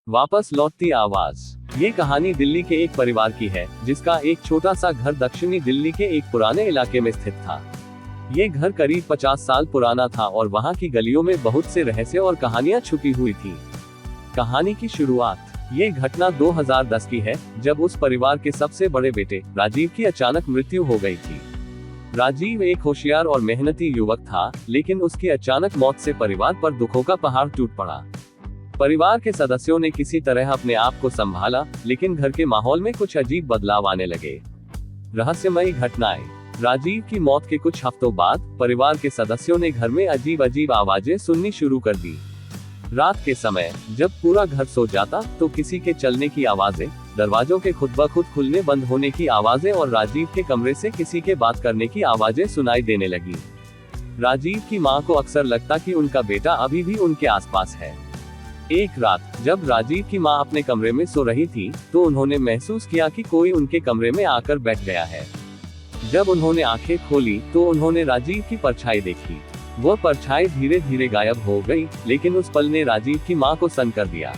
वापस लौटती आवाज। ये कहानी दिल्ली के एक परिवार की है जिसका एक छोटा सा घर दक्षिणी दिल्ली के एक पुराने इलाके में स्थित था। ये घर करीब 50 साल पुराना था और वहाँ की गलियों में बहुत से रहस्य और कहानियां छुपी हुई थी। कहानी की शुरुआत। ये घटना 2010 की है, जब उस परिवार के सबसे बड़े बेटे राजीव की अचानक मृत्यु हो गई थी। राजीव एक होशियार और मेहनती युवक था, लेकिन उसकी अचानक मौत से परिवार पर दुखों का पहाड़ टूट पड़ा। परिवार के सदस्यों ने किसी तरह अपने आप को संभाला, लेकिन घर के माहौल में कुछ अजीब बदलाव आने लगे। रहस्यमयी घटनाएं। राजीव की मौत के कुछ हफ्तों बाद परिवार के सदस्यों ने घर में अजीब अजीब आवाजें सुननी शुरू कर दी। रात के समय जब पूरा घर सो जाता तो किसी के चलने की आवाजें, दरवाजों के खुद ब खुद खुलने बंद होने की आवाजें और राजीव के कमरे से किसी के बात करने की आवाजें सुनाई देने लगी। राजीव की मां को अक्सर लगता कि उनका बेटा अभी भी उनके आसपास है। एक रात जब राजीव की मां अपने कमरे में सो रही थी, तो उन्होंने महसूस किया कि कोई उनके कमरे में आकर बैठ गया है। जब उन्होंने आंखें खोली तो उन्होंने राजीव की परछाई देखी। वह परछाई धीरे धीरे गायब हो गई, लेकिन उस पल ने राजीव की मां को सन्न कर दिया।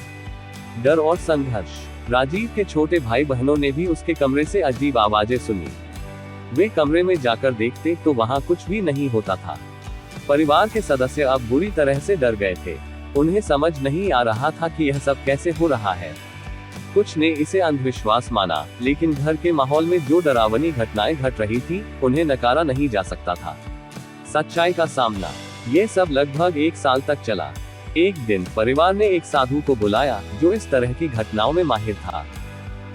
डर और संघर्ष। राजीव के छोटे भाई बहनों ने भी उसके कमरे से अजीब आवाजें सुनी। वे कमरे में जाकर देखते तो वहां कुछ भी नहीं होता था। परिवार के सदस्य अब बुरी तरह से डर गए थे। उन्हें समझ नहीं आ रहा था कि यह सब कैसे हो रहा है। कुछ ने इसे अंधविश्वास माना, लेकिन घर के माहौल में जो डरावनी घटनाएं घट रही थी, उन्हें नकारा नहीं जा सकता था। सच्चाई का सामना। ये सब लगभग 1 साल तक चला। एक दिन परिवार ने एक साधु को बुलाया, जो इस तरह की घटनाओं में माहिर था।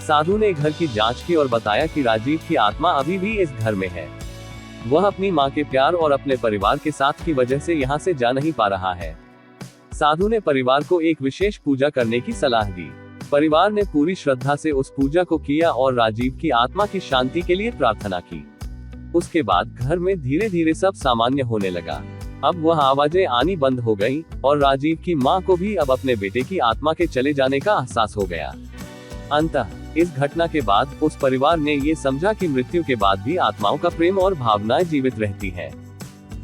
साधु ने घर की जांच की और बताया कि राजीव की आत्मा अभी भी इस घर में है। वह अपनी मां के प्यार और अपने परिवार के साथ की वजह से यहाँ से जा नहीं पा रहा है। साधु ने परिवार को एक विशेष पूजा करने की सलाह दी। परिवार ने पूरी श्रद्धा से उस पूजा को किया और राजीव की आत्मा की शांति के लिए प्रार्थना की। उसके बाद घर में धीरे धीरे सब सामान्य होने लगा। अब वह आवाजें आनी बंद हो गई और राजीव की मां को भी अब अपने बेटे की आत्मा के चले जाने का एहसास हो गया। अंततः इस घटना के बाद उस परिवार ने ये समझा कि मृत्यु के बाद भी आत्माओं का प्रेम और भावनाएं जीवित रहती है।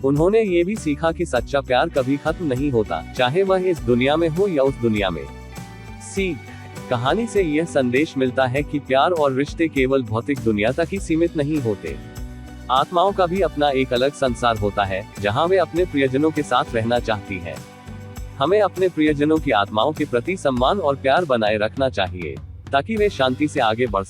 उन्होंने ये भी सीखा कि सच्चा प्यार कभी खत्म नहीं होता, चाहे वह इस दुनिया में हो या उस दुनिया में। सीख। कहानी से यह संदेश मिलता है कि प्यार और रिश्ते केवल भौतिक दुनिया तक ही सीमित नहीं होते। आत्माओं का भी अपना एक अलग संसार होता है, जहां वे अपने प्रियजनों के साथ रहना चाहती हैं। हमें अपने प्रियजनों की आत्माओं के प्रति सम्मान और प्यार बनाए रखना चाहिए, ताकि वे शांति से आगे बढ़ सकें।